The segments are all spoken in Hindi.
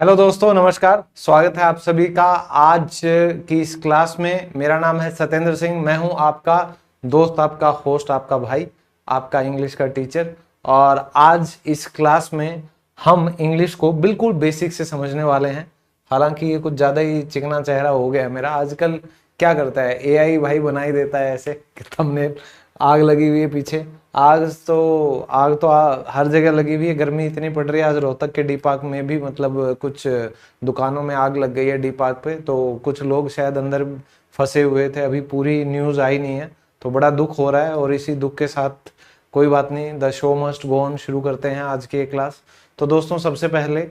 हेलो दोस्तों, नमस्कार। स्वागत है आप सभी का आज की इस क्लास में। मेरा नाम है सत्येंद्र सिंह। मैं हूं आपका दोस्त, आपका होस्ट, आपका भाई, आपका इंग्लिश का टीचर। और आज इस क्लास में हम इंग्लिश को बिल्कुल बेसिक से समझने वाले हैं। हालांकि ये कुछ ज़्यादा ही चिकना चेहरा हो गया है मेरा। आजकल क्या करता है, एआई भाई बना ही देता है ऐसे थंबनेल। आग लगी हुई है पीछे। हर जगह लगी हुई है। गर्मी इतनी पड़ रही है, आज रोहतक के डी पार्क में भी मतलब कुछ दुकानों में आग लग गई है डी पार्क पे। तो कुछ लोग शायद अंदर फंसे हुए थे, अभी पूरी न्यूज़ आई नहीं है। तो बड़ा दुख हो रहा है और इसी दुख के साथ कोई बात नहीं, the show must go on शुरू करते हैं आज की ये क्लास। तो दोस्तों, सबसे पहले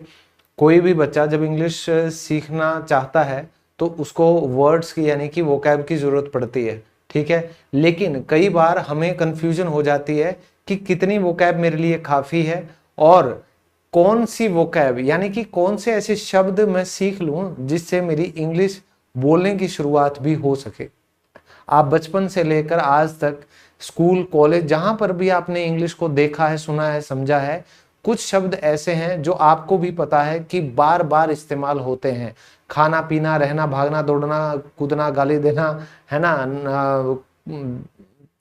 कोई भी बच्चा जब इंग्लिश सीखना चाहता है तो उसको वर्ड्स की यानी कि वोकैब की ज़रूरत पड़ती है, ठीक है। लेकिन कई बार हमें कंफ्यूजन हो जाती है कि कितनी वोकैब मेरे लिए काफ़ी है और कौन सी वोकैब यानी कि कौन से ऐसे शब्द मैं सीख लूँ जिससे मेरी इंग्लिश बोलने की शुरुआत भी हो सके। आप बचपन से लेकर आज तक स्कूल, कॉलेज, जहां पर भी आपने इंग्लिश को देखा है, सुना है, समझा है, कुछ शब्द ऐसे हैं जो आपको भी पता है कि बार बार इस्तेमाल होते हैं। खाना पीना, रहना, भागना, दौड़ना, कूदना, गाली देना, है ना,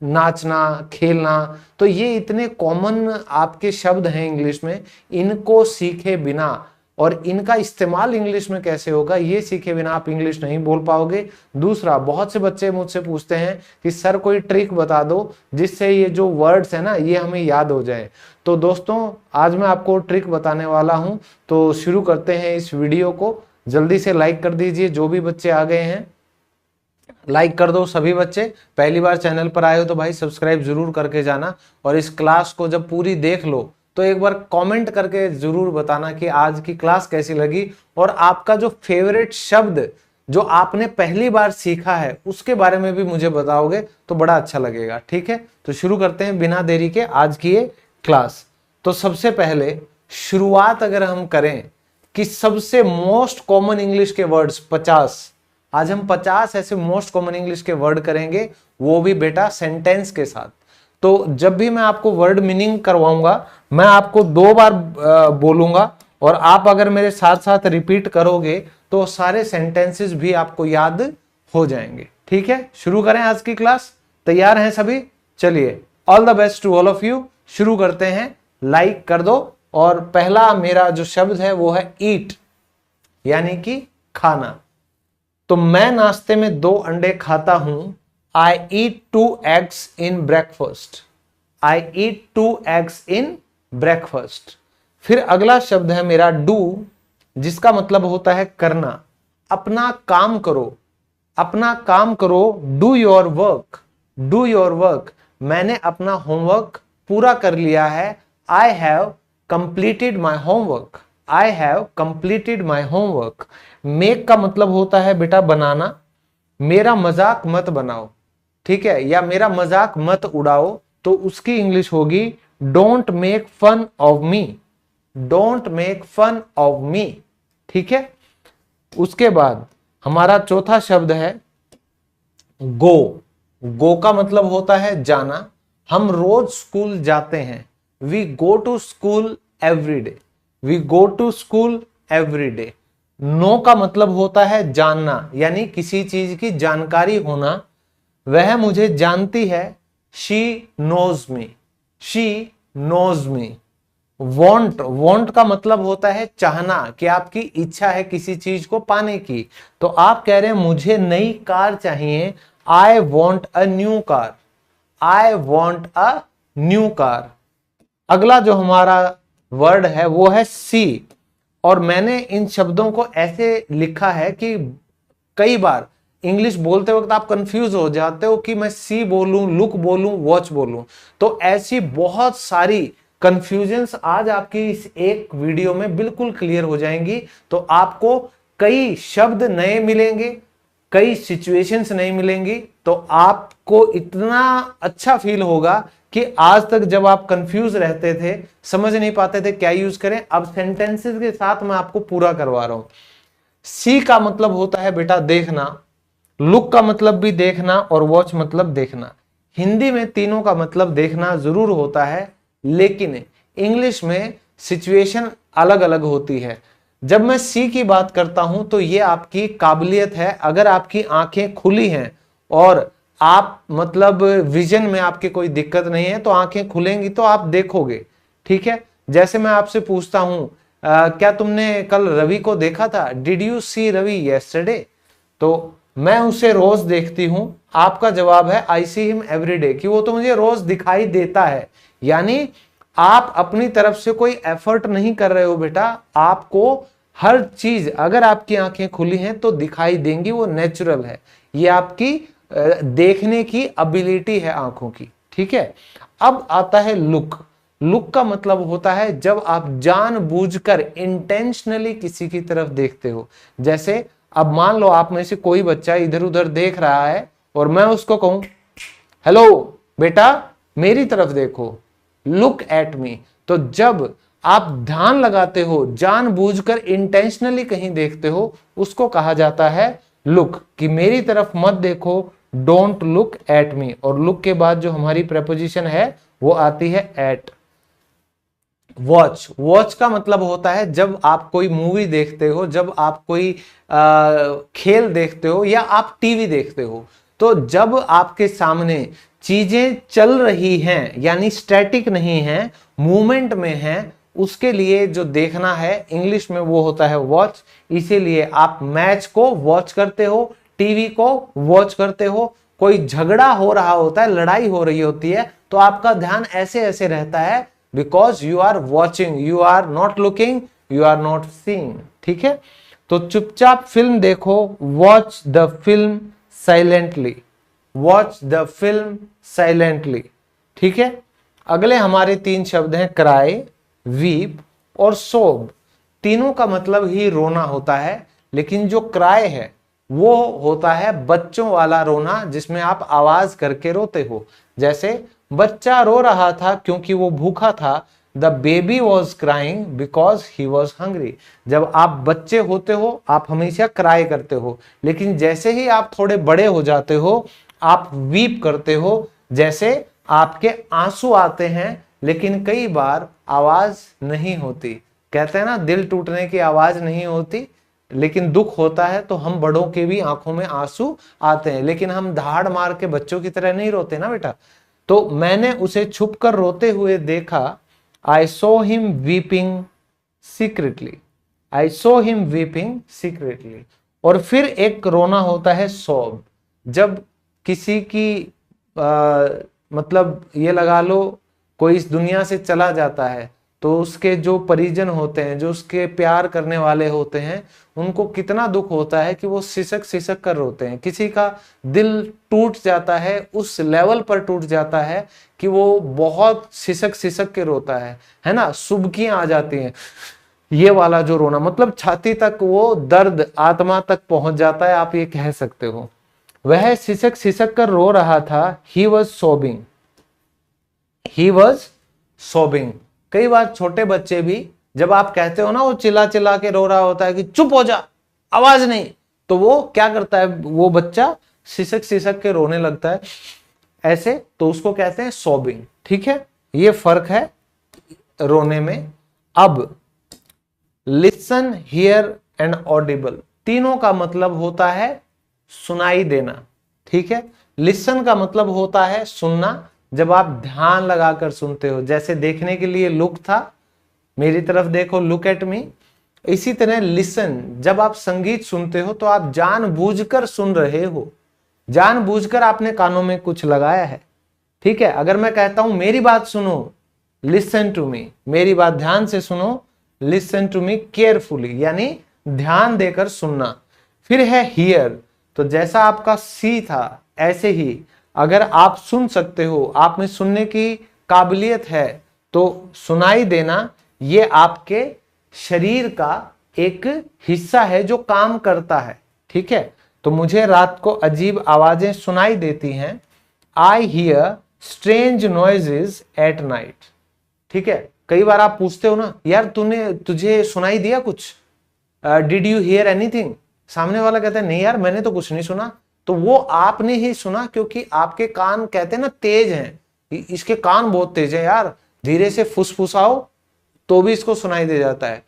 नाचना, खेलना। तो ये इतने कॉमन आपके शब्द हैं इंग्लिश में। इनको सीखे बिना और इनका इस्तेमाल इंग्लिश में कैसे होगा ये सीखे बिना आप इंग्लिश नहीं बोल पाओगे। दूसरा, बहुत से बच्चे मुझसे पूछते हैं कि सर कोई ट्रिक बता दो जिससे ये जो वर्ड्स है ना ये हमें याद हो जाए। तो दोस्तों, आज मैं आपको ट्रिक बताने वाला हूं। तो शुरू करते हैं इस वीडियो को। जल्दी से लाइक कर दीजिए, जो भी बच्चे आ गए हैं लाइक कर दो सभी बच्चे। पहली बार चैनल पर आए हो तो भाई सब्सक्राइब जरूर करके जाना। और इस क्लास को जब पूरी देख लो तो एक बार कमेंट करके जरूर बताना कि आज की क्लास कैसी लगी और आपका जो फेवरेट शब्द जो आपने पहली बार सीखा है उसके बारे में भी मुझे बताओगे तो बड़ा अच्छा लगेगा, ठीक है। तो शुरू करते हैं बिना देरी के आज की ये क्लास। तो सबसे पहले शुरुआत अगर हम करें कि सबसे मोस्ट कॉमन इंग्लिश के वर्ड्स 50, आज हम 50 ऐसे मोस्ट कॉमन इंग्लिश के वर्ड करेंगे, वो भी बेटा सेंटेंस के साथ। तो जब भी मैं आपको वर्ड मीनिंग करवाऊंगा मैं आपको 2 बार बोलूंगा और आप अगर मेरे साथ साथ रिपीट करोगे तो सारे सेंटेंसेस भी आपको याद हो जाएंगे, ठीक है। शुरू करें आज की क्लास। तैयार हैं सभी? चलिए, all the best to all of you. शुरू करते हैं। लाइक कर दो। और पहला मेरा जो शब्द है वो है ईट, यानी कि खाना। तो मैं नाश्ते में 2 अंडे खाता हूं। आई ईट 2 eggs in breakfast. I eat 2 eggs in breakfast. फिर अगला शब्द है मेरा डू, जिसका मतलब होता है करना। अपना काम करो, अपना काम करो। Do your work, do your work. मैंने अपना होमवर्क पूरा कर लिया है। I have completed my homework. I have completed my homework. Make का मतलब होता है बेटा बनाना। मेरा मजाक मत बनाओ, ठीक है, या मेरा मजाक मत उड़ाओ, तो उसकी इंग्लिश होगी don't make fun of me. Don't make fun of me, ठीक है। उसके बाद हमारा चौथा शब्द है गो। गो का मतलब होता है जाना। हम रोज स्कूल जाते हैं। We go to school every day. We go to school every day. Know का मतलब होता है जानना, यानी किसी चीज की जानकारी होना। वह मुझे जानती है। She knows me. She knows me. Want, want का मतलब होता है चाहना, कि आपकी इच्छा है किसी चीज को पाने की। तो आप कह रहे हैं मुझे नई कार चाहिए। I want a new car. I want a new car. अगला जो हमारा वर्ड है वो है सी। और मैंने इन शब्दों को ऐसे लिखा है कि कई बार इंग्लिश बोलते वक्त आप कंफ्यूज हो जाते हो कि मैं सी बोलूं, लुक बोलूं, वॉच बोलूं। तो ऐसी बहुत सारी कंफ्यूजन्स आज आपकी इस एक वीडियो में बिल्कुल क्लियर हो जाएंगी। तो आपको कई शब्द नए मिलेंगे, कई सिचुएशंस नहीं मिलेंगी। तो आपको इतना अच्छा फील होगा कि आज तक जब आप कंफ्यूज रहते थे, समझ नहीं पाते थे क्या यूज करें, अब सेंटेंसेस के साथ मैं आपको पूरा करवा रहा हूं। सी का मतलब होता है बेटा देखना। लुक का मतलब भी देखना और वॉच मतलब देखना। हिंदी में तीनों का मतलब देखना जरूर होता है, लेकिन इंग्लिश में सिचुएशन अलग अलग होती है। जब मैं सी की बात करता हूं तो ये आपकी काबिलियत है। अगर आपकी आंखें खुली हैं और आप मतलब विजन में आपके कोई दिक्कत नहीं है तो आंखें खुलेंगी तो आप देखोगे। ठीक है, जैसे मैं आपसे पूछता हूं क्या तुमने कल रवि को देखा था? Did you see Ravi yesterday? तो मैं उसे रोज देखती हूं। आपका जवाब है I see him every day, कि वो तो मुझे रोज दिखाई देता है। यानी आप अपनी तरफ से कोई एफर्ट नहीं कर रहे हो बेटा, आपको हर चीज अगर आपकी आंखें खुली हैं तो दिखाई देंगी, वो नेचुरल है। ये आपकी देखने की एबिलिटी है आंखों की। ठीक है, अब आता है लुक। लुक का मतलब होता है जब आप जानबूझकर इंटेंशनली किसी की तरफ देखते हो। जैसे अब मान लो आप में से कोई बच्चा इधर उधर देख रहा है और मैं उसको कहूं हेलो बेटा मेरी तरफ देखो, लुक एट मी। तो जब आप ध्यान लगाते हो, जानबूझकर इंटेंशनली कहीं देखते हो, उसको कहा जाता है लुक, कि मेरी तरफ मत देखो, डोंट लुक एट मी। और लुक के बाद जो हमारी प्रेपोजिशन है वो आती है एट। वॉच, वॉच का मतलब होता है जब आप कोई मूवी देखते हो, जब आप कोई खेल देखते हो या आप टीवी देखते हो, तो जब आपके सामने चीजें चल रही हैं यानी स्टैटिक नहीं है, मूवमेंट में है, उसके लिए जो देखना है इंग्लिश में वो होता है वॉच। इसीलिए आप मैच को वॉच करते हो, टीवी को वॉच करते हो, कोई झगड़ा हो रहा होता है, लड़ाई हो रही होती है, तो आपका ध्यान ऐसे ऐसे रहता है, because you are watching, you are not looking, you are not seeing. ठीक है, तो चुपचाप फिल्म देखो, watch the film silently, watch the film silently. ठीक है, अगले हमारे 3 शब्द हैं क्राई, वीप और सोब। तीनों का मतलब ही रोना होता है, लेकिन जो क्राई है वो होता है बच्चों वाला रोना, जिसमें आप आवाज करके रोते हो। जैसे बच्चा रो रहा था क्योंकि वो भूखा था, the baby was crying because he was hungry. जब आप बच्चे होते हो आप हमेशा क्राई करते हो, लेकिन जैसे ही आप थोड़े बड़े हो जाते हो आप वीप करते हो। जैसे आपके आंसू आते हैं लेकिन कई बार आवाज नहीं होती। कहते हैं ना दिल टूटने की आवाज नहीं होती, लेकिन दुख होता है तो हम बड़ों के भी आंखों में आंसू आते हैं, लेकिन हम धाड़ मार के बच्चों की तरह नहीं रोते ना बेटा। तो मैंने उसे छुपकर रोते हुए देखा, आई सो हिम वीपिंग सीक्रेटली, आई सो हिम वीपिंग सीक्रेटली। और फिर एक रोना होता है सोब, जब किसी की मतलब ये लगा लो कोई इस दुनिया से चला जाता है तो उसके जो परिजन होते हैं, जो उसके प्यार करने वाले होते हैं, उनको कितना दुख होता है कि वो सिसक सिसक कर रोते हैं। किसी का दिल टूट जाता है, उस लेवल पर टूट जाता है कि वो बहुत सिसक सिसक के रोता है ना, सुबकियां आ जाती हैं। ये वाला जो रोना मतलब छाती तक वो दर्द आत्मा तक पहुंच जाता है, आप ये कह सकते हो। वह सिसक सिसक कर रो रहा था, ही वॉज सोबिंग, ही वॉज सोबिंग। कई बार छोटे बच्चे भी जब आप कहते हो ना वो चिल्ला चिल्ला के रो रहा होता है कि चुप हो जा, आवाज नहीं, तो वो क्या करता है, वो बच्चा सिसक सिसक के रोने लगता है ऐसे, तो उसको कहते हैं सोबिंग। ठीक है, ये फर्क है रोने में। अब लिसन, हियर एंड ऑडिबल, तीनों का मतलब होता है सुनाई देना। ठीक है, लिसन का मतलब होता है सुनना, जब आप ध्यान लगाकर सुनते हो। जैसे देखने के लिए लुक था, मेरी तरफ देखो, लुक एट मी। इसी तरह लिसन, जब आप संगीत सुनते हो तो आप जानबूझकर सुन रहे हो, जानबूझकर आपने कानों में कुछ लगाया है। ठीक है, अगर मैं कहता हूं मेरी बात सुनो, लिसन टू मी, मेरी बात ध्यान से सुनो, लिसन टू मी केयरफुली, यानी ध्यान देकर सुनना। फिर है हियर, तो जैसा आपका सी था ऐसे ही अगर आप सुन सकते हो, आप में सुनने की काबिलियत है, तो सुनाई देना ये आपके शरीर का एक हिस्सा है जो काम करता है। ठीक है, तो मुझे रात को अजीब आवाजें सुनाई देती हैं, I hear strange noises at night. ठीक है, कई बार आप पूछते हो ना यार तुझे सुनाई दिया कुछ, डिड यू हियर एनीथिंग? सामने वाला कहता है नहीं यार मैंने तो कुछ नहीं सुना, तो वो आपने ही सुना, क्योंकि आपके कान कहते हैं ना तेज हैं, इसके कान बहुत तेज है यार, धीरे से फुसफुसाओ तो भी इसको सुनाई दे जाता है।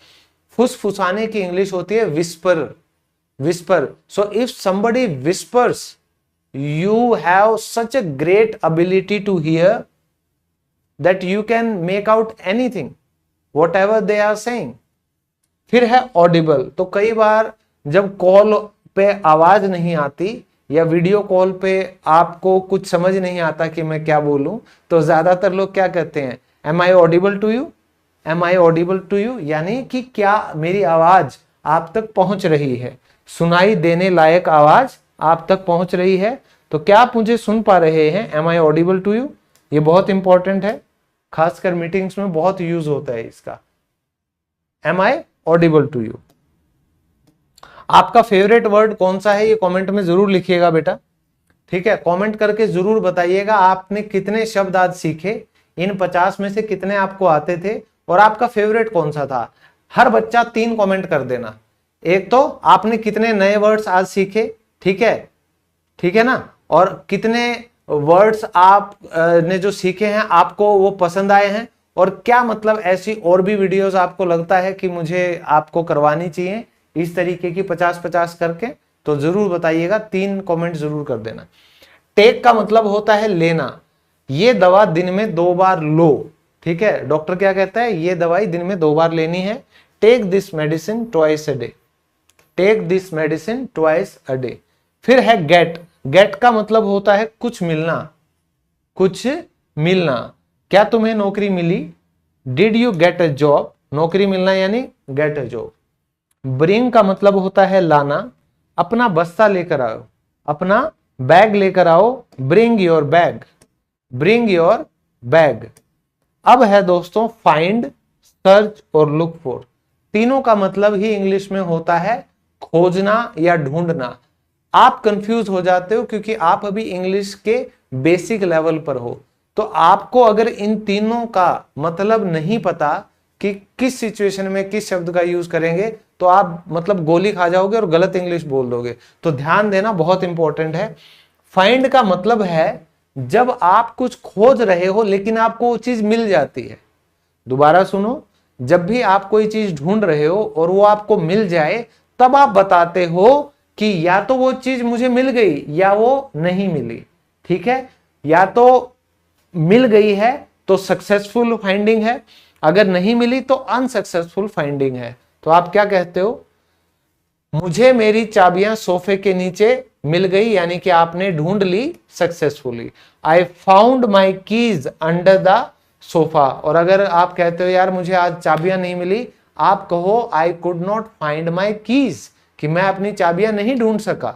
फुसफुसाने की इंग्लिश होती है whisper, whisper. So if somebody whispers, you have such a great ability to hear that you can make out anything whatever they are saying। फिर है ऑडिबल। तो कई बार जब कॉल पे आवाज नहीं आती या वीडियो कॉल पे आपको कुछ समझ नहीं आता कि मैं क्या बोलूं, तो ज्यादातर लोग क्या कहते हैं, am I audible to you, am I audible to you, यानी कि क्या मेरी आवाज आप तक पहुंच रही है, सुनाई देने लायक आवाज आप तक पहुंच रही है, तो क्या आप मुझे सुन पा रहे हैं, am I audible to you. ये बहुत इंपॉर्टेंट है, खासकर मीटिंग्स में बहुत यूज होता है इसका, am I audible to you. आपका फेवरेट वर्ड कौन सा है ये कमेंट में जरूर लिखिएगा बेटा, ठीक है। कमेंट करके जरूर बताइएगा आपने कितने शब्द आज सीखे, इन 50 में से कितने आपको आते थे और आपका फेवरेट कौन सा था। हर बच्चा 3 कमेंट कर देना। एक तो आपने कितने नए वर्ड्स आज सीखे, ठीक है ना, और कितने वर्ड्स आप ने जो सीखे हैं आपको वो पसंद आए हैं, और क्या मतलब ऐसी और भी वीडियोस आपको लगता है कि मुझे आपको करवानी चाहिए इस तरीके की 50-50 करके, तो जरूर बताइएगा। 3 कमेंट जरूर कर देना। टेक का मतलब होता है लेना, ये दवा दिन में 2 बार लो, ठीक है। डॉक्टर क्या कहता है, ये दवाई दिन में 2 बार लेनी है। Take this medicine twice a day, take this medicine twice a day. फिर है गेट, गेट का मतलब होता है कुछ मिलना, कुछ मिलना। क्या तुम्हें नौकरी मिली, did you get a job, नौकरी मिलना यानी गेट अ जॉब। ब्रिंग का मतलब होता है लाना, अपना बस्ता लेकर आओ, अपना बैग लेकर आओ, bring your bag, bring your bag. अब है दोस्तों फाइंड, सर्च और लुक फॉर। तीनों का मतलब ही इंग्लिश में होता है खोजना या ढूंढना। आप कंफ्यूज हो जाते हो क्योंकि आप अभी इंग्लिश के बेसिक लेवल पर हो, तो आपको अगर इन तीनों का मतलब नहीं पता कि किस सिचुएशन में किस शब्द का यूज करेंगे, तो आप मतलब गोली खा जाओगे और गलत इंग्लिश बोल दोगे। तो ध्यान देना, बहुत इंपॉर्टेंट है। फाइंड का मतलब है जब आप कुछ खोज रहे हो लेकिन आपको वो चीज मिल जाती है। दोबारा सुनो, जब भी आप कोई चीज ढूंढ रहे हो और वो आपको मिल जाए, तब आप बताते हो कि या तो वो चीज मुझे मिल गई या वो नहीं मिली, ठीक है। या तो मिल गई है तो सक्सेसफुल फाइंडिंग है, अगर नहीं मिली तो अनसक्सेसफुल फाइंडिंग है। तो आप क्या कहते हो, मुझे मेरी चाबियां सोफे के नीचे मिल गई, यानी कि आपने ढूंढ ली successfully. I found my keys under the sofa. और अगर आप कहते हो यार मुझे आज चाबियां नहीं मिली, आप कहो I could not find my keys, कि मैं अपनी चाबियां नहीं ढूंढ सका।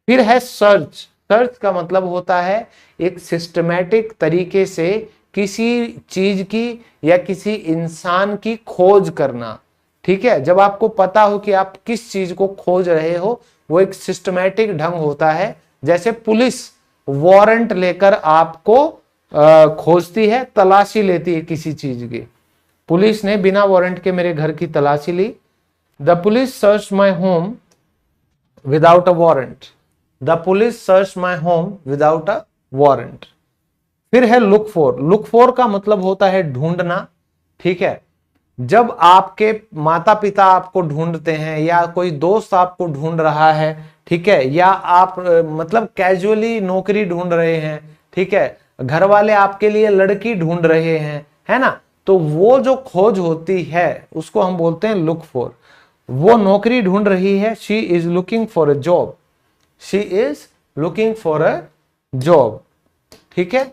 फिर है सर्च, सर्च का मतलब होता है एक सिस्टमैटिक तरीके से किसी चीज की या किसी इंसान की खोज करना, ठीक है। जब आपको पता हो कि आप किस चीज को खोज रहे हो, वो एक सिस्टमैटिक ढंग होता है। जैसे पुलिस वारंट लेकर आपको खोजती है, तलाशी लेती है किसी चीज की। पुलिस ने बिना वारंट के मेरे घर की तलाशी ली। The police search my home without a warrant, the police search my home without a warrant. फिर है लुक फॉर, लुक फॉर का मतलब होता है ढूंढना, ठीक है। जब आपके माता पिता आपको ढूंढते हैं या कोई दोस्त आपको ढूंढ रहा है, ठीक है, या आप मतलब कैजुअली नौकरी ढूंढ रहे हैं, ठीक है, घर वाले आपके लिए लड़की ढूंढ रहे हैं, है ना, तो वो जो खोज होती है उसको हम बोलते हैं लुक फॉर। वो नौकरी ढूंढ रही है, she is looking for a job, she is looking for a job, ठीक है।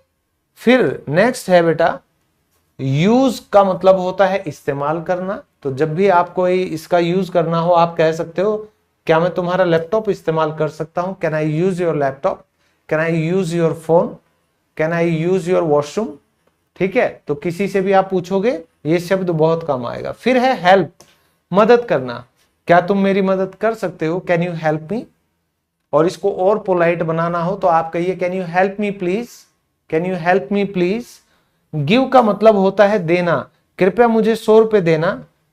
फिर नेक्स्ट है बेटा यूज का मतलब होता है इस्तेमाल करना। तो जब भी आपको इसका यूज करना हो, आप कह सकते हो क्या मैं तुम्हारा लैपटॉप इस्तेमाल कर सकता हूं, can I use your laptop, can I use your phone, can I use your washroom, ठीक है। तो किसी से भी आप पूछोगे ये शब्द बहुत कम आएगा। फिर है हेल्प, मदद करना, क्या तुम मेरी मदद कर सकते हो, कैन यू हेल्प मी। और इसको और पोलाइट बनाना हो तो आप कहिए can you help me please, can you help me please. Give का मतलब होता है देना, कृपया मुझे 100 रुपए देना,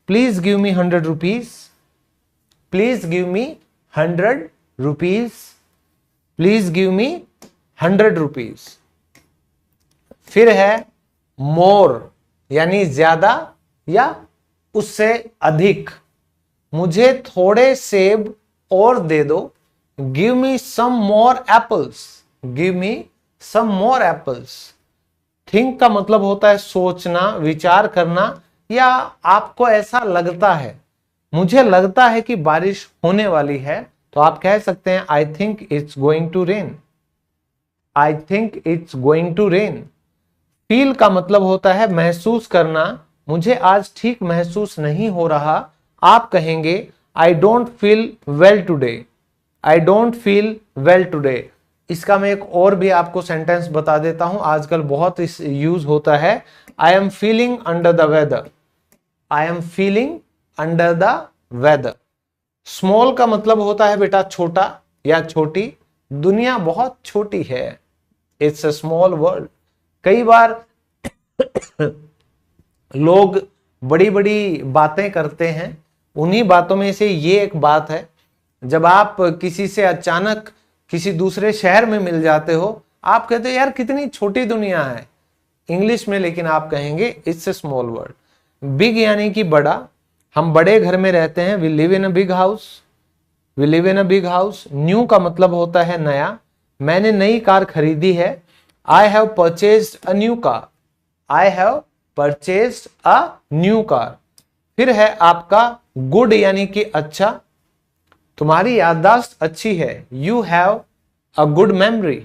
please give me 100 rupees, please give me 100 rupees, please give me 100 rupees. फिर है मोर, यानी ज्यादा या उससे अधिक, मुझे थोड़े सेब और दे दो, गिव मी सम मोर एप्पल्स, गिव मी सम मोर एप्पल्स। थिंक का मतलब होता है सोचना, विचार करना, या आपको ऐसा लगता है, मुझे लगता है कि बारिश होने वाली है, तो आप कह सकते हैं I think it's going to rain, I think it's going to rain. Feel का मतलब होता है महसूस करना, मुझे आज ठीक महसूस नहीं हो रहा, आप कहेंगे I don't feel well today, I don't feel well today. इसका मैं एक और भी आपको सेंटेंस बता देता हूं, आजकल बहुत इस यूज होता है, I am feeling under the weather, I am feeling under the weather. Small का मतलब होता है बेटा छोटा या छोटी, दुनिया बहुत छोटी है, इट्स अ स्मॉल वर्ल्ड। कई बार लोग बड़ी बड़ी बातें करते हैं, उन्हीं बातों में से ये एक बात है, जब आप किसी से अचानक किसी दूसरे शहर में मिल जाते हो, आप कहते हो यार कितनी छोटी दुनिया है इंग्लिश में, लेकिन आप कहेंगे it's a small world. Big यानी कि बड़ा, हम बड़े घर में रहते हैं, we live in a big house, we live in a big house. New का मतलब होता है नया, मैंने नई कार खरीदी है, I have purchased a new car, I have purchased a new car. फिर है आपका गुड यानी कि अच्छा, तुम्हारी याददाश्त अच्छी है, you have a good memory,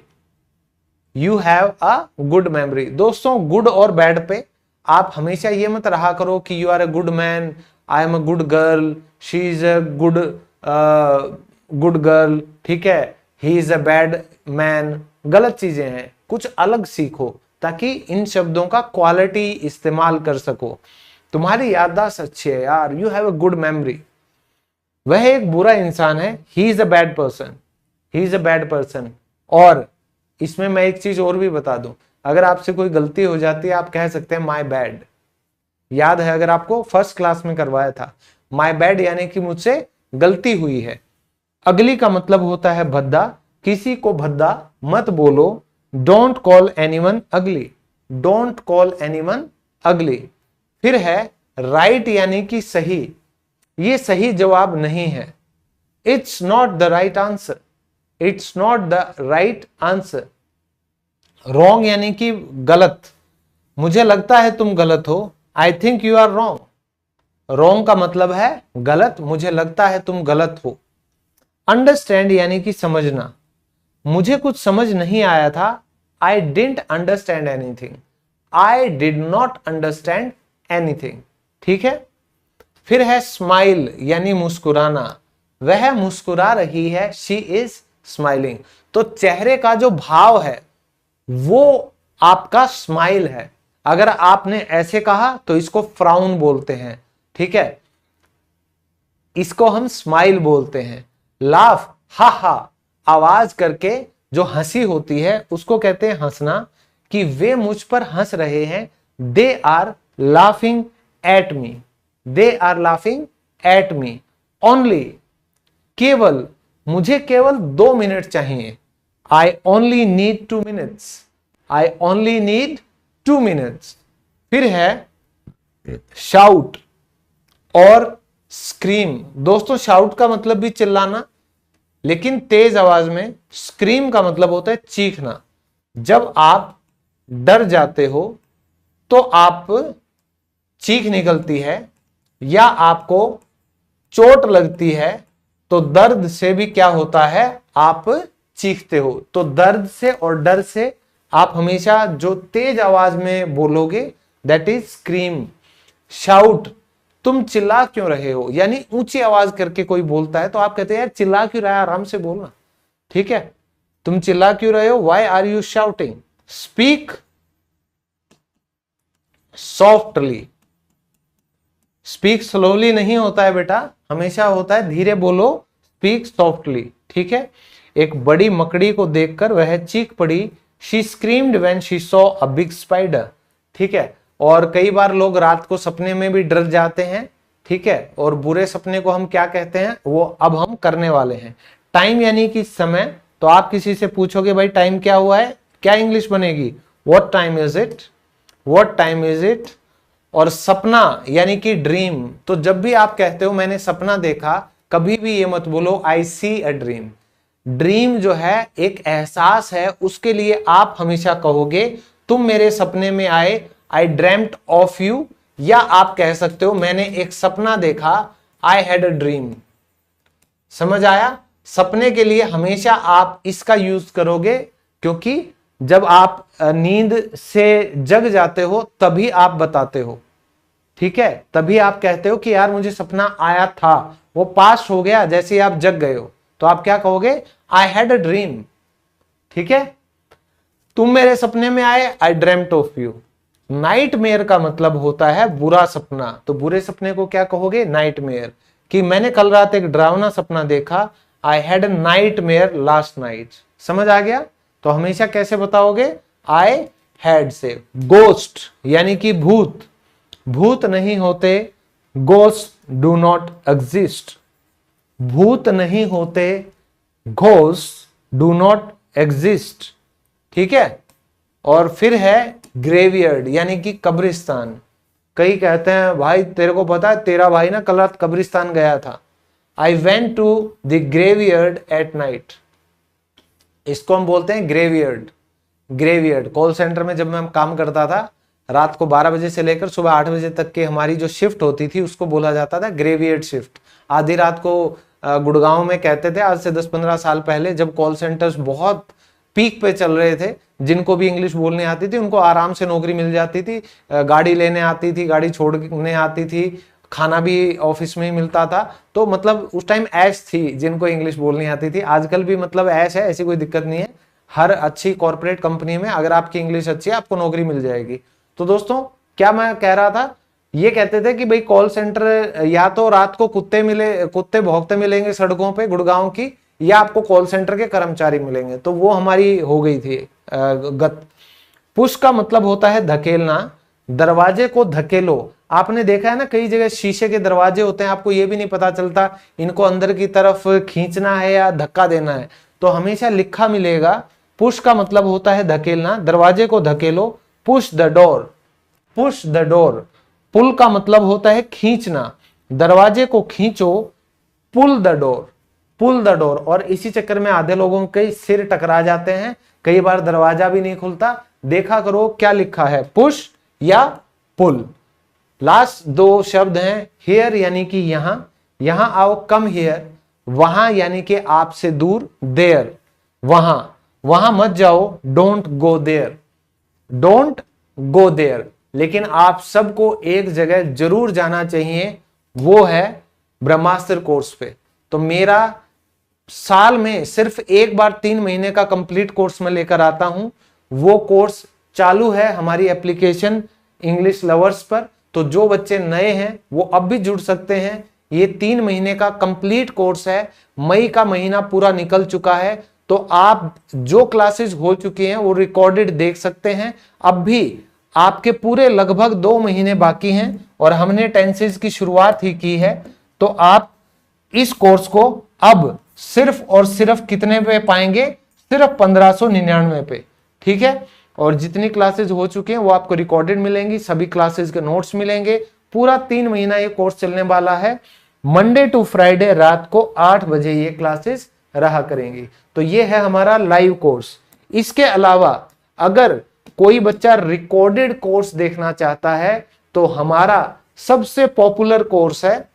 you have a good memory. दोस्तों गुड और बैड पे आप हमेशा ये मत रहा करो कि you are a good man, I am a good girl, she is a good good girl, ठीक है, he is a bad man. गलत चीजें हैं, कुछ अलग सीखो ताकि इन शब्दों का क्वालिटी इस्तेमाल कर सको। तुम्हारी याददाश्त अच्छी है यार, you have a good memory. वह एक बुरा इंसान है, he is a bad person, he is a bad person. और इसमें मैं एक चीज और भी बता दूं, अगर आपसे कोई गलती हो जाती है आप कह सकते हैं माय बैड। याद है अगर आपको फर्स्ट क्लास में करवाया था, माय बैड यानी कि मुझसे गलती हुई है। अगली का मतलब होता है भद्दा, किसी को भद्दा मत बोलो, डोंट कॉल एनीवन अगली, डोंट कॉल एनीवन अगली। फिर है राइट यानी कि सही, ये सही जवाब नहीं है, it's not the right answer, it's not the right answer. Wrong यानी कि गलत, मुझे लगता है तुम गलत हो, I think you are wrong. Wrong का मतलब है गलत, मुझे लगता है तुम गलत हो। अंडरस्टैंड यानी कि समझना, मुझे कुछ समझ नहीं आया था, I didn't understand anything, I did not understand anything. ठीक है। फिर है स्माइल यानी मुस्कुराना, वह मुस्कुरा रही है, शी इज स्माइलिंग। तो चेहरे का जो भाव है वो आपका स्माइल है। अगर आपने ऐसे कहा तो इसको फ्राउन बोलते हैं, ठीक है, इसको हम स्माइल बोलते हैं। लाफ, हा हा आवाज करके जो हंसी होती है उसको कहते हैं हंसना, कि वे मुझ पर हंस रहे हैं, they are laughing at me, they are laughing at me. Only, केवल, मुझे केवल 2 मिनट चाहिए, I only need 2 minutes, I only need 2 minutes. फिर है शाउट और स्क्रीम। दोस्तों शाउट का मतलब भी चिल्लाना, लेकिन तेज आवाज में। स्क्रीम का मतलब होता है चीखना। जब आप डर जाते हो तो आप चीख निकलती है, या आपको चोट लगती है तो दर्द से भी क्या होता है, आप चीखते हो। तो दर्द से और डर से आप हमेशा जो तेज आवाज में बोलोगे दैट इज स्क्रीम। शाउट, तुम चिल्ला क्यों रहे हो, यानी ऊंची आवाज करके कोई बोलता है तो आप कहते हैं यार चिल्ला क्यों रहा है, आराम से बोलना, ठीक है, तुम चिल्ला क्यों रहे हो, why are you shouting. Speak softly, speak slowly नहीं होता है बेटा, हमेशा होता है धीरे बोलो, स्पीक सॉफ्टली, ठीक है। एक बड़ी मकड़ी को देखकर वह चीख पड़ी, she screamed when she saw a big spider, ठीक है। और कई बार लोग रात को सपने में भी डर जाते हैं, ठीक है, और बुरे सपने को हम क्या कहते हैं वो अब हम करने वाले हैं। टाइम यानी कि समय, तो आप किसी से पूछोगे भाई टाइम क्या हुआ है, क्या इंग्लिश बनेगी, what time is it, what time is it. और सपना यानी कि ड्रीम, तो जब भी आप कहते हो मैंने सपना देखा, कभी भी ये मत बोलो आई सी अ ड्रीम। ड्रीम जो है एक एहसास है, उसके लिए आप हमेशा कहोगे तुम मेरे सपने में आए, आई ड्रीम्ड ऑफ यू, या आप कह सकते हो मैंने एक सपना देखा, आई हैड अ ड्रीम। समझ आया? सपने के लिए हमेशा आप इसका यूज करोगे, क्योंकि जब आप नींद से जग जाते हो तभी आप बताते हो, ठीक है, तभी आप कहते हो कि यार मुझे सपना आया था, वो पास हो गया, जैसे ही आप जग गए हो तो आप क्या कहोगे, आई हैड अ ड्रीम। ठीक है, तुम मेरे सपने में आए, आई ड्रीम्ड ऑफ यू। नाइटमेयर का मतलब होता है बुरा सपना, तो बुरे सपने को क्या कहोगे, नाइटमेयर। कि मैंने कल रात एक डरावना सपना देखा, I had a nightmare last night. समझ आ गया? तो हमेशा कैसे बताओगे, आई हैड से। गोस्ट यानी कि भूत, भूत नहीं होते, गोस्ट डू नॉट एग्जिस्ट। भूत नहीं होते, घोस्ट डू नॉट एग्जिस्ट। ठीक है, और फिर है ग्रेवयार्ड यानी कि कब्रिस्तान। कई कहते हैं भाई तेरे को पता है तेरा भाई ना कल रात कब्रिस्तान गया था, I went to the graveyard at night. इसको हम बोलते हैं ग्रेवयार्ड। ग्रेवयार्ड कॉल सेंटर में जब मैं काम करता था, रात को 12 बजे से लेकर सुबह 8 बजे तक की हमारी जो शिफ्ट होती थी उसको बोला जाता था ग्रेवयार्ड शिफ्ट। आधी रात को गुड़गांव में कहते थे, आज से 10-15 साल पहले, जब कॉल सेंटर्स बहुत पीक पे चल रहे थे, जिनको भी इंग्लिश बोलने आती थी उनको आराम से नौकरी मिल जाती थी, गाड़ी लेने आती थी, गाड़ी छोड़ने आती थी, खाना भी ऑफिस में ही मिलता था। तो मतलब उस टाइम ऐश थी जिनको इंग्लिश बोलनी आती थी। आजकल भी मतलब ऐश है, ऐसी कोई दिक्कत नहीं है। हर अच्छी कॉर्पोरेट कंपनी में अगर आपकी इंग्लिश अच्छी है आपको नौकरी मिल जाएगी। तो दोस्तों क्या मैं कह रहा था, ये कहते थे कि भाई कॉल सेंटर या तो रात को कुत्ते भौंकते मिलेंगे सड़कों पे गुड़गांव की, या आपको कॉल सेंटर के कर्मचारी मिलेंगे। तो वो हमारी हो गई थी गत। पुश का मतलब होता है धकेलना, दरवाजे को धकेलो। आपने देखा है ना कई जगह शीशे के दरवाजे होते हैं, आपको ये भी नहीं पता चलता इनको अंदर की तरफ खींचना है या धक्का देना है, तो हमेशा लिखा मिलेगा। पुश का मतलब होता है धकेलना, दरवाजे को धकेलो, push the door, push the door. Pull का मतलब होता है खींचना, दरवाजे को खींचो, pull the door, pull the door. और इसी चक्कर में आधे लोगों के सिर टकरा जाते हैं, कई बार दरवाजा भी नहीं खुलता। देखा करो क्या लिखा है, पुश या पुल। लास्ट दो शब्द हैं, हियर यानी कि यहां, यहां आओ, कम हियर, वहां यानी कि आपसे दूर, देयर वहां, वहां मत जाओ, don't go there, don't go there. लेकिन आप सबको एक जगह जरूर जाना चाहिए, वो है ब्रह्मास्त्र कोर्स पे। तो मेरा साल में सिर्फ एक बार 3 महीने का कंप्लीट कोर्स में लेकर आता हूं, वो कोर्स चालू है हमारी एप्लीकेशन इंग्लिश लवर्स पर। तो जो बच्चे नए हैं वो अब भी जुड़ सकते हैं। ये 3 महीने का कंप्लीट कोर्स है, मई का महीना पूरा निकल चुका है, तो आप जो क्लासेस हो चुकी हैं वो रिकॉर्डेड देख सकते हैं। अब भी आपके पूरे लगभग 2 महीने बाकी हैं और हमने टेंसेस की शुरुआत ही की है। तो आप इस कोर्स को अब सिर्फ और सिर्फ कितने पे पाएंगे, सिर्फ 1599 पे। ठीक है, और जितनी क्लासेस हो चुके हैं वो आपको रिकॉर्डेड मिलेंगी, सभी क्लासेस के नोट्स मिलेंगे। पूरा 3 महीना ये कोर्स चलने वाला है, मंडे टू फ्राइडे रात को 8 बजे ये क्लासेस रहा करेंगी। तो ये है हमारा लाइव कोर्स। इसके अलावा अगर कोई बच्चा रिकॉर्डेड कोर्स देखना चाहता है तो हमारा सबसे पॉपुलर कोर्स है,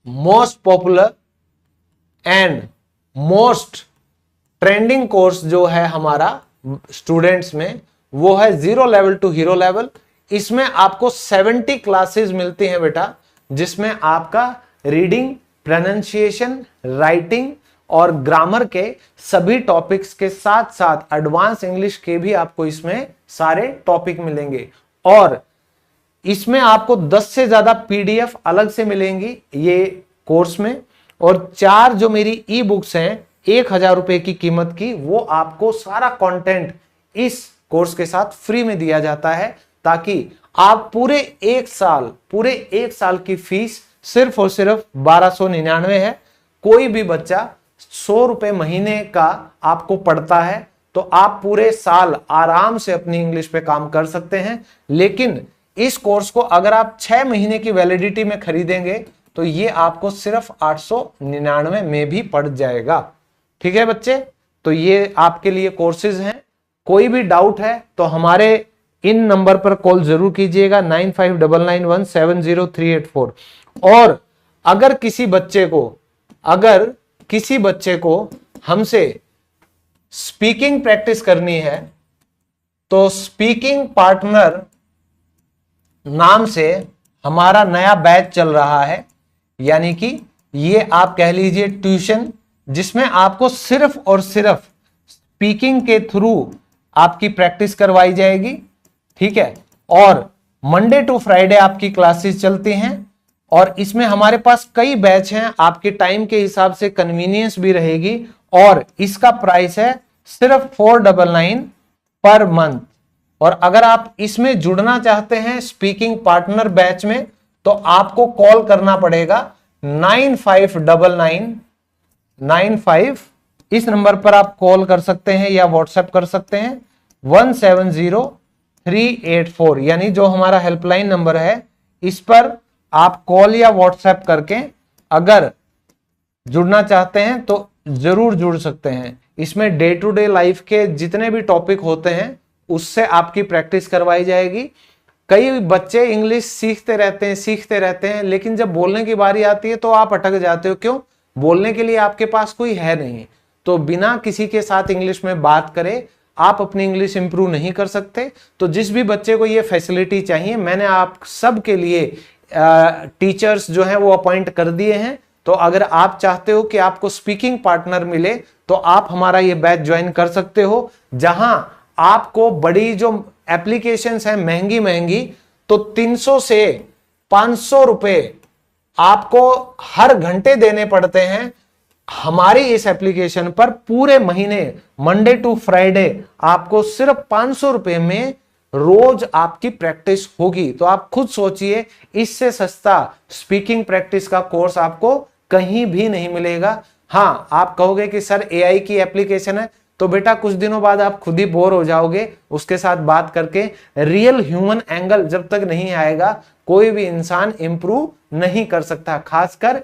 most popular and most trending course जो है हमारा स्टूडेंट्स में, वो है zero level to hero level. इसमें आपको 70 क्लासेस मिलती हैं बेटा, जिसमें आपका रीडिंग, प्रोनाउंसिएशन, राइटिंग और ग्रामर के सभी टॉपिक्स के साथ साथ एडवांस इंग्लिश के भी आपको इसमें सारे टॉपिक मिलेंगे। और इसमें आपको 10 से ज्यादा पीडीएफ अलग से मिलेंगी ये कोर्स में, और 4 जो मेरी ई बुक्स हैं 1000 रुपए की कीमत की, वो आपको सारा कंटेंट इस कोर्स के साथ फ्री में दिया जाता है, ताकि आप पूरे एक साल की फीस सिर्फ और सिर्फ 1299 है। कोई भी बच्चा 100 रुपए महीने का आपको पड़ता है, तो आप पूरे साल आराम से अपनी इंग्लिश पे काम कर सकते हैं। लेकिन इस कोर्स को अगर आप 6 महीने की वैलिडिटी में खरीदेंगे तो ये आपको सिर्फ 899 में भी पड़ जाएगा। ठीक है बच्चे, तो ये आपके लिए कोर्सेज हैं। कोई भी डाउट है तो हमारे इन नंबर पर कॉल जरूर कीजिएगा 9599170384। और अगर किसी बच्चे को हमसे स्पीकिंग प्रैक्टिस करनी है तो स्पीकिंग पार्टनर नाम से हमारा नया बैच चल रहा है, यानी कि ये आप कह लीजिए ट्यूशन, जिसमें आपको सिर्फ और सिर्फ स्पीकिंग के थ्रू आपकी प्रैक्टिस करवाई जाएगी। ठीक है, और मंडे टू फ्राइडे आपकी क्लासेस चलती हैं और इसमें हमारे पास कई बैच हैं, आपके टाइम के हिसाब से कन्वीनियंस भी रहेगी। और इसका प्राइस है सिर्फ 499 पर मंथ। और अगर आप इसमें जुड़ना चाहते हैं स्पीकिंग पार्टनर बैच में तो आपको कॉल करना पड़ेगा 959995, इस नंबर पर आप कॉल कर सकते हैं या व्हाट्सएप कर सकते हैं 170384, यानी जो हमारा हेल्पलाइन नंबर है इस पर आप कॉल या व्हाट्सएप करके अगर जुड़ना चाहते हैं तो जरूर जुड़ सकते हैं। इसमें डे टू डे लाइफ के जितने भी टॉपिक होते हैं उससे आपकी प्रैक्टिस करवाई जाएगी। कई बच्चे इंग्लिश सीखते रहते हैं लेकिन जब बोलने की बारी आती है तो आप अटक जाते हो। क्यों? बोलने के लिए आपके पास कोई है नहीं। तो बिना किसी के साथ इंग्लिश में बात करे आप अपनी इंग्लिश इंप्रूव नहीं कर सकते। तो जिस भी बच्चे को ये फैसिलिटी चाहिए, मैंने आप सब के लिए टीचर्स जो हैं वो अपॉइंट कर दिए हैं। तो अगर आप चाहते हो कि आपको स्पीकिंग पार्टनर मिले तो आप हमारा ये बैच ज्वाइन कर सकते हो, जहां आपको बड़ी जो एप्लीकेशंस हैं महंगी तो 300 से 500 रुपए आपको हर घंटे देने पड़ते हैं। हमारी इस एप्लीकेशन पर पूरे महीने मंडे टू फ्राइडे आपको सिर्फ 500 रुपए में रोज आपकी प्रैक्टिस होगी। तो आप खुद सोचिए, इससे सस्ता स्पीकिंग प्रैक्टिस का कोर्स आपको कहीं भी नहीं मिलेगा। हाँ, आप कहोगे कि सर एआई की एप्लीकेशन है, तो बेटा कुछ दिनों बाद आप खुद ही बोर हो जाओगे उसके साथ बात करके। रियल ह्यूमन एंगल जब तक नहीं आएगा कोई भी इंसान इंप्रूव नहीं कर सकता, खासकर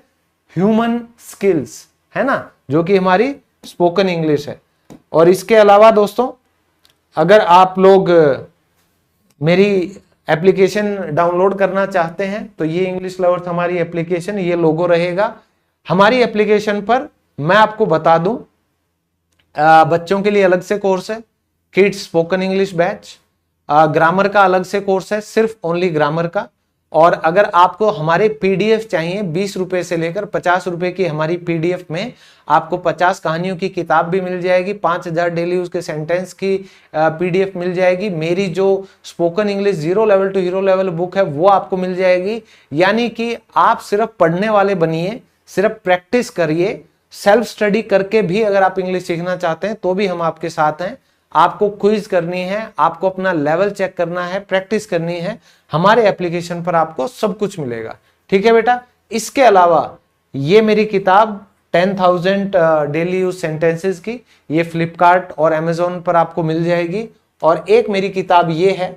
ह्यूमन स्किल्स, है ना, जो कि हमारी स्पोकन इंग्लिश है। और इसके अलावा दोस्तों, अगर आप लोग मेरी एप्लीकेशन डाउनलोड करना चाहते हैं तो ये इंग्लिश लवर्स हमारी एप्लीकेशन, ये लोगो रहेगा हमारी एप्लीकेशन पर। मैं आपको बता दूं, बच्चों के लिए अलग से कोर्स है, kids spoken English batch, grammar का अलग से कोर्स है, सिर्फ ओनली ग्रामर का। और अगर आपको हमारे पीडीएफ चाहिए 20 रुपए से लेकर 50 रुपए की हमारी पीडीएफ में आपको 50 कहानियों की किताब भी मिल जाएगी, 5000 डेली उसके सेंटेंस की पीडीएफ मिल जाएगी। मेरी जो spoken English 0 level to hero level book है वो आपको मिल जाएगी। यानी कि आप सिर्फ पढ़ने वाले बनिए, सिर्फ प्रैक्टिस करिए। सेल्फ स्टडी करके भी अगर आप इंग्लिश सीखना चाहते हैं तो भी हम आपके साथ हैं। आपको क्विज करनी है, आपको अपना लेवल चेक करना है, प्रैक्टिस करनी है, हमारे एप्लीकेशन पर आपको सब कुछ मिलेगा। ठीक है बेटा। इसके अलावा ये मेरी किताब 10,000 डेली यूज सेंटेंसेस की, ये फ्लिपकार्ट और अमेजोन पर आपको मिल जाएगी। और एक मेरी किताब ये है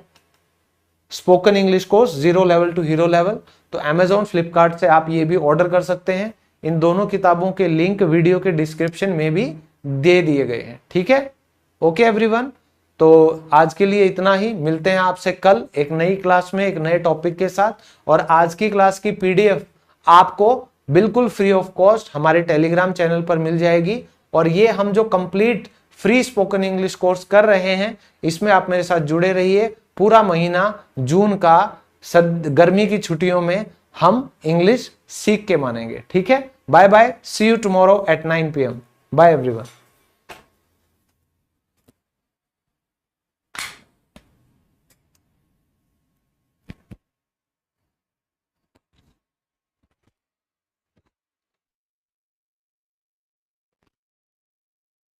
spoken English course 0 level to hero level, तो अमेजोन फ्लिपकार्ट से आप ये भी ऑर्डर कर सकते हैं। इन दोनों किताबों के लिंक वीडियो के डिस्क्रिप्शन में भी दे दिए गए हैं। ठीक है, ओके एवरीवन। तो आज के लिए इतना ही, मिलते हैं आपसे कल एक नई क्लास में एक नए टॉपिक के साथ। और आज की क्लास की पीडीएफ आपको बिल्कुल फ्री ऑफ कॉस्ट हमारे टेलीग्राम चैनल पर मिल जाएगी। और ये हम जो complete free spoken English course कर रहे हैं इसमें आप मेरे साथ जुड़े रहिए। पूरा महीना जून का गर्मी की छुट्टियों में हम इंग्लिश सीख के मानेंगे। ठीक है, bye bye, see you tomorrow at 9 PM। Bye everyone.